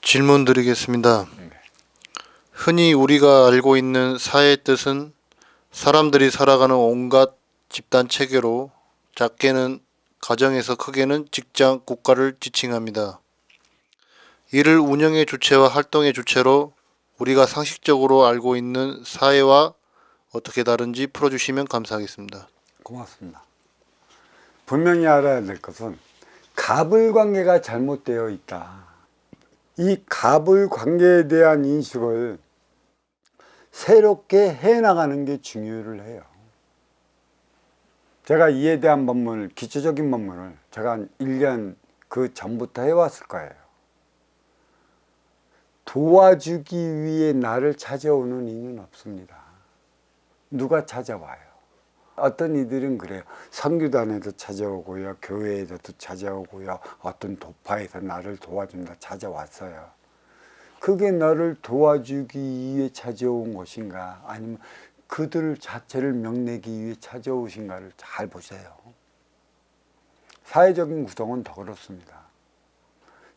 질문 드리겠습니다. 네. 흔히 우리가 알고 있는 사회의 뜻은 사람들이 살아가는 온갖 집단 체계로 작게는 가정에서 크게는 직장, 국가를 지칭합니다. 이를 운영의 주체와 활동의 주체로 우리가 상식적으로 알고 있는 사회와 어떻게 다른지 풀어주시면 감사하겠습니다. 고맙습니다. 분명히 알아야 될 것은 갑을 관계가 잘못되어 있다. 이 갑을 관계에 대한 인식을 새롭게 해나가는 게 중요를 해요. 제가 이에 대한 법문을, 기초적인 법문을 제가 한 1년 그 전부터 해왔을 거예요. 도와주기 위해 나를 찾아오는 이는 없습니다. 누가 찾아와요? 어떤 이들은 그래요. 선교단에도 찾아오고요, 교회에서도 찾아오고요, 어떤 도파에서 나를 도와준다 찾아왔어요. 그게 너를 도와주기 위해 찾아온 것인가, 아니면 그들 자체를 명내기 위해 찾아오신가를 잘 보세요. 사회적인 구성은 더 그렇습니다.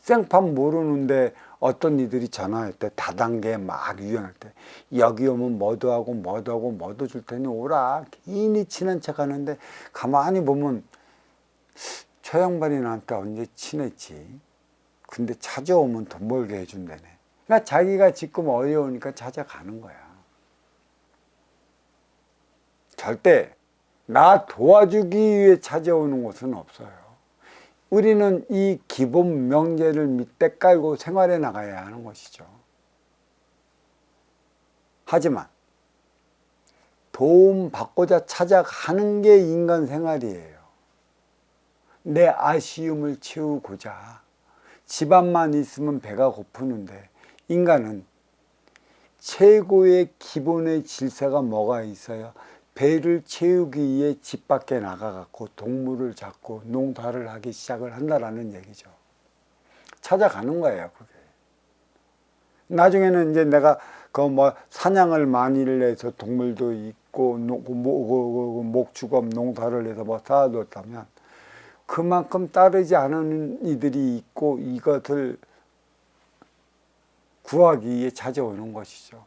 생판 모르는데 어떤 이들이 전화할 때, 다단계 막 유행할 때, 여기 오면 뭐도 하고 뭐도 하고 뭐도 줄 테니 오라. 괜히 친한 척 하는데 가만히 보면 저 양반이 나한테 언제 친했지? 근데 찾아오면 돈 벌게 해준다네. 그러니까 자기가 지금 어려우니까 찾아가는 거야. 절대 나 도와주기 위해 찾아오는 곳은 없어요. 우리는 이 기본 명제를 밑에 깔고 생활해 나가야 하는 것이죠. 하지만 도움 받고자 찾아가는 게 인간 생활이에요. 내 아쉬움을 채우고자. 집안만 있으면 배가 고프는데 인간은 최고의 기본의 질서가 뭐가 있어요? 배를 채우기 위해 집 밖에 나가갖고 동물을 잡고 농사를 하기 시작을 한다라는 얘기죠. 찾아가는 거예요, 그게. 나중에는 이제 내가 그 뭐 사냥을 많이 해서 동물도 있고 목축업 농사를 해서 뭐 쌓아뒀다면 그만큼 따르지 않은 이들이 있고 이것을 구하기 위해 찾아오는 것이죠.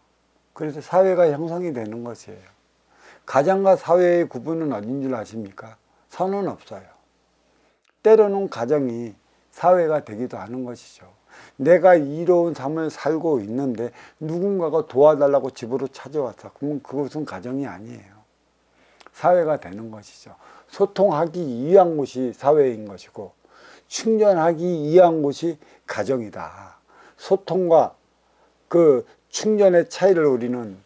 그래서 사회가 형성이 되는 것이에요. 가정과 사회의 구분은 어딘 줄 아십니까? 선은 없어요. 때로는 가정이 사회가 되기도 하는 것이죠. 내가 이로운 삶을 살고 있는데 누군가가 도와달라고 집으로 찾아왔다. 그러면 그것은 가정이 아니에요. 사회가 되는 것이죠. 소통하기 위한 곳이 사회인 것이고 충전하기 위한 곳이 가정이다. 소통과 그 충전의 차이를 우리는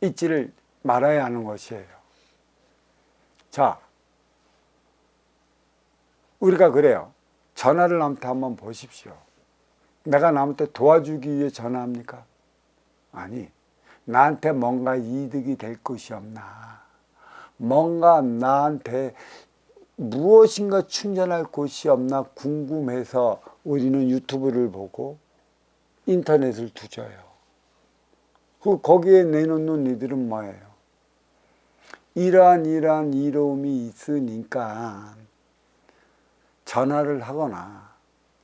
잊지를 말아야 하는 것이에요. 자, 우리가 그래요. 전화를 남한테 한번 보십시오. 내가 남한테 도와주기 위해 전화합니까? 아니, 나한테 뭔가 이득이 될 것이 없나, 뭔가 나한테 무엇인가 충전할 곳이 없나 궁금해서 우리는 유튜브를 보고 인터넷을 뒤져요. 거기에 내놓는 이들은 뭐예요? 이러한 이로움이 있으니까 전화를 하거나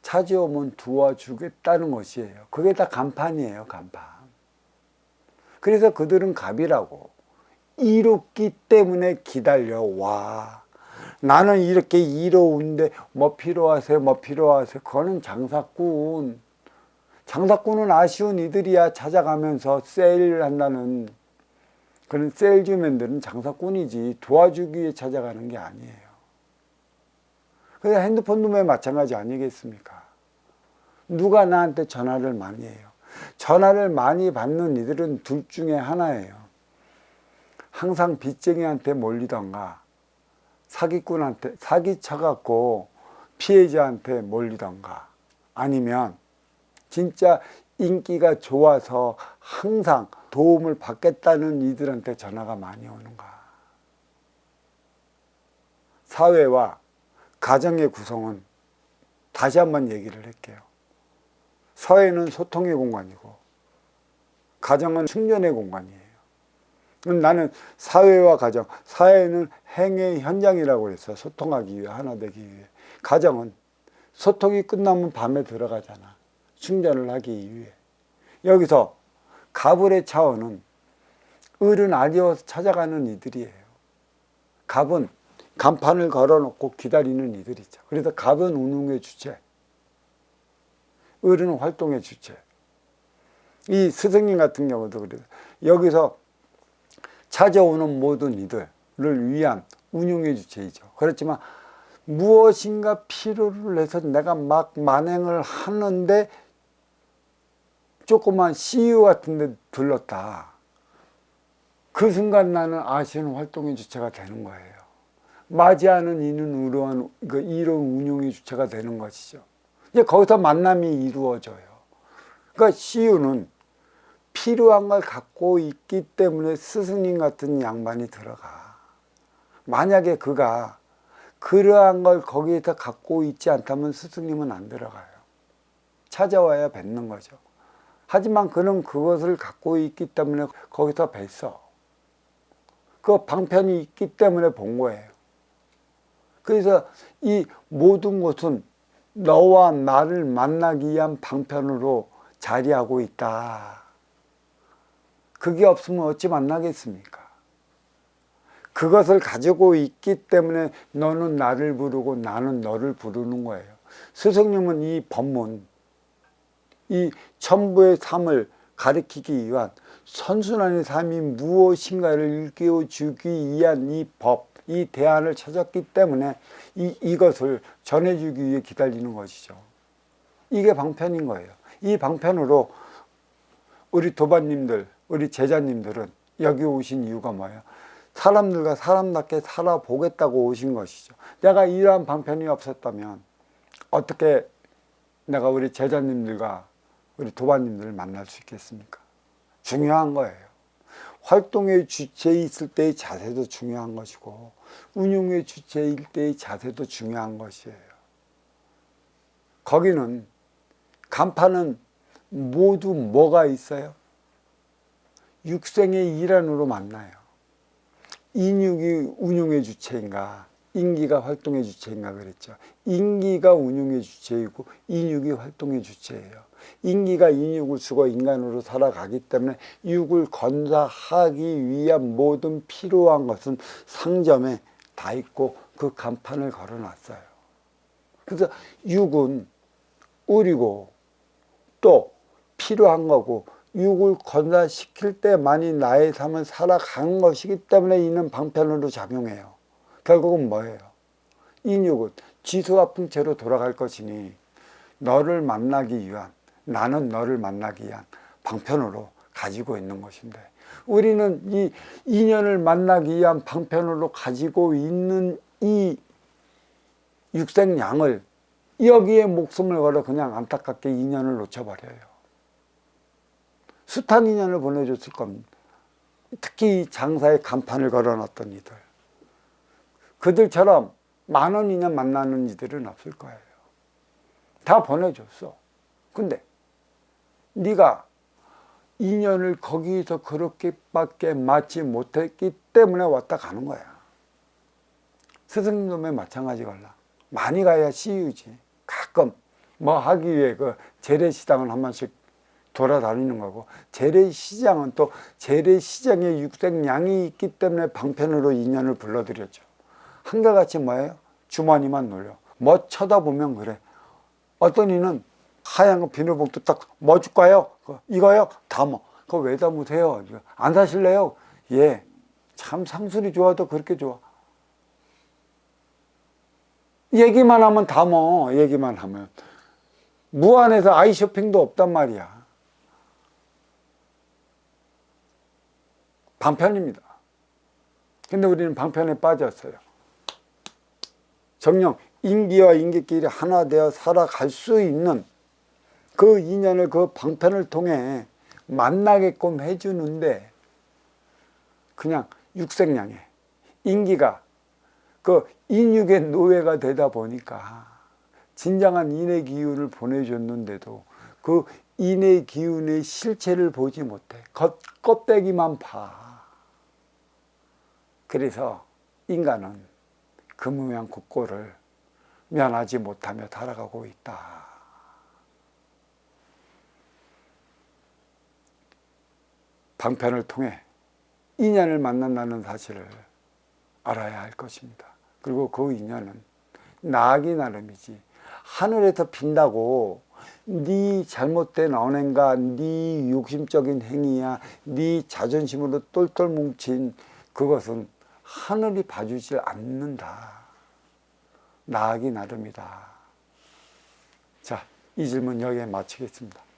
찾아오면 도와주겠다는 것이에요. 그게 다 간판이에요, 간판. 그래서 그들은 갑이라고. 이롭기 때문에 기다려와. 나는 이렇게 이로운데 뭐 필요하세요, 뭐 필요하세요. 그거는 장사꾼. 장사꾼은 아쉬운 이들이야. 찾아가면서 세일을 한다는 그런 세일즈맨들은 장사꾼이지 도와주기 위해 찾아가는 게 아니에요. 그래서 핸드폰도 왜 마찬가지 아니겠습니까? 누가 나한테 전화를 많이 해요? 전화를 많이 받는 이들은 둘 중에 하나예요. 항상 빚쟁이한테 몰리던가 사기꾼한테 사기쳐갖고 피해자한테 몰리던가 아니면 진짜 인기가 좋아서 항상 도움을 받겠다는 이들한테 전화가 많이 오는가. 사회와 가정의 구성은 다시 한번 얘기를 할게요. 사회는 소통의 공간이고 가정은 충전의 공간이에요. 나는 사회와 가정, 사회는 행의 현장이라고 해서 소통하기 위해, 하나 되기 위해. 가정은 소통이 끝나면 밤에 들어가잖아. 충전을 하기 위해. 여기서 갑을의 차원은 을은 아리워서 찾아가는 이들이에요. 갑은 간판을 걸어놓고 기다리는 이들이죠. 그래서 갑은 운용의 주체, 을은 활동의 주체. 이 스승님 같은 경우도 그래요. 여기서 찾아오는 모든 이들을 위한 운용의 주체이죠. 그렇지만 무엇인가 필요를 해서 내가 막 만행을 하는데 조그만 CU 같은 데 들렀다. 그 순간 나는 아시는 활동의 주체가 되는 거예요. 맞이하는 이는 이로운 운용의 주체가 되는 것이죠. 이제 거기서 만남이 이루어져요. 그러니까 CU는 필요한 걸 갖고 있기 때문에 스승님 같은 양반이 들어가. 만약에 그가 그러한 걸 거기에서 갖고 있지 않다면 스승님은 안 들어가요. 찾아와야 뵙는 거죠. 하지만 그는 그것을 갖고 있기 때문에 거기서 뵀어. 그 방편이 있기 때문에 본 거예요. 그래서 이 모든 것은 너와 나를 만나기 위한 방편으로 자리하고 있다. 그게 없으면 어찌 만나겠습니까? 그것을 가지고 있기 때문에 너는 나를 부르고 나는 너를 부르는 거예요. 스승님은 이 법문, 이 천부의 삶을 가리키기 위한 선순환의 삶이 무엇인가를 일깨워주기 위한 이 법, 이 대안을 찾았기 때문에 이것을 전해주기 위해 기다리는 것이죠. 이게 방편인 거예요. 이 방편으로 우리 도반님들, 우리 제자님들은 여기 오신 이유가 뭐예요? 사람들과 사람답게 살아보겠다고 오신 것이죠. 내가 이러한 방편이 없었다면 어떻게 내가 우리 제자님들과 우리 도반님들을 만날 수 있겠습니까? 중요한 거예요. 활동의 주체에 있을 때의 자세도 중요한 것이고 운용의 주체일 때의 자세도 중요한 것이에요. 거기는 간판은 모두 뭐가 있어요? 육생의 일환으로 만나요. 인육이 운용의 주체인가 인기가 활동의 주체인가 그랬죠. 인기가 운용의 주체이고 인육이 활동의 주체예요. 인기가 인육을 쓰고 인간으로 살아가기 때문에 육을 건사하기 위한 모든 필요한 것은 상점에 다 있고 그 간판을 걸어놨어요. 그래서 육은 을이고 또 필요한 거고 육을 건사시킬 때만이 나의 삶을 살아가는 것이기 때문에 이는 방편으로 작용해요. 결국은 뭐예요? 인육은 지수와 풍채로 돌아갈 것이니 너를 만나기 위한 나는 너를 만나기 위한 방편으로 가지고 있는 것인데 우리는 이 인연을 만나기 위한 방편으로 가지고 있는 이 육생양을 여기에 목숨을 걸어 그냥 안타깝게 인연을 놓쳐버려요. 숱한 인연을 보내줬을 겁니다. 특히 장사에 간판을 걸어놨던 이들. 그들처럼 많은 인연 만나는 이들은 없을 거예요. 다 보내줬어. 근데 네가 인연을 거기서 그렇게밖에 맞지 못했기 때문에 왔다 가는 거야. 스승님의 마찬가지 걸라. 많이 가야 CU지. 가끔 뭐 하기 위해 그 재래시장을 한 번씩 돌아다니는 거고 재래시장은 또 재래시장에 육생양이 있기 때문에 방편으로 인연을 불러들였죠. 한결같이 뭐예요? 주머니만 놀려. 뭐 쳐다보면 그래. 어떤 이는 하얀 거 비닐봉투 딱 뭐 줄까요? 이거요? 담어. 그거 왜 담으세요? 안 사실래요? 예. 참 상술이 좋아도 그렇게 좋아. 얘기만 하면 담어. 얘기만 하면. 무안에서 아이쇼핑도 없단 말이야. 방편입니다. 근데 우리는 방편에 빠졌어요. 정녕 인기와 인기끼리 하나 되어 살아갈 수 있는 그 인연을 그 방편을 통해 만나게끔 해주는데 그냥 육생양에 인기가 그 인육의 노예가 되다 보니까 진정한 인의 기운을 보내줬는데도 그 인의 기운의 실체를 보지 못해. 껍데기만 봐. 그래서 인간은 그 무명 국고를 면하지 못하며 살아가고 있다. 방편을 통해 인연을 만난다는 사실을 알아야 할 것입니다. 그리고 그 인연은 나아기 나름이지, 하늘에서 빈다고 네 잘못된 언행과 네 욕심적인 행위야, 네 자존심으로 똘똘 뭉친 그것은 하늘이 봐주질 않는다. 나아기 나름이다. 자, 이 질문 여기에 마치겠습니다.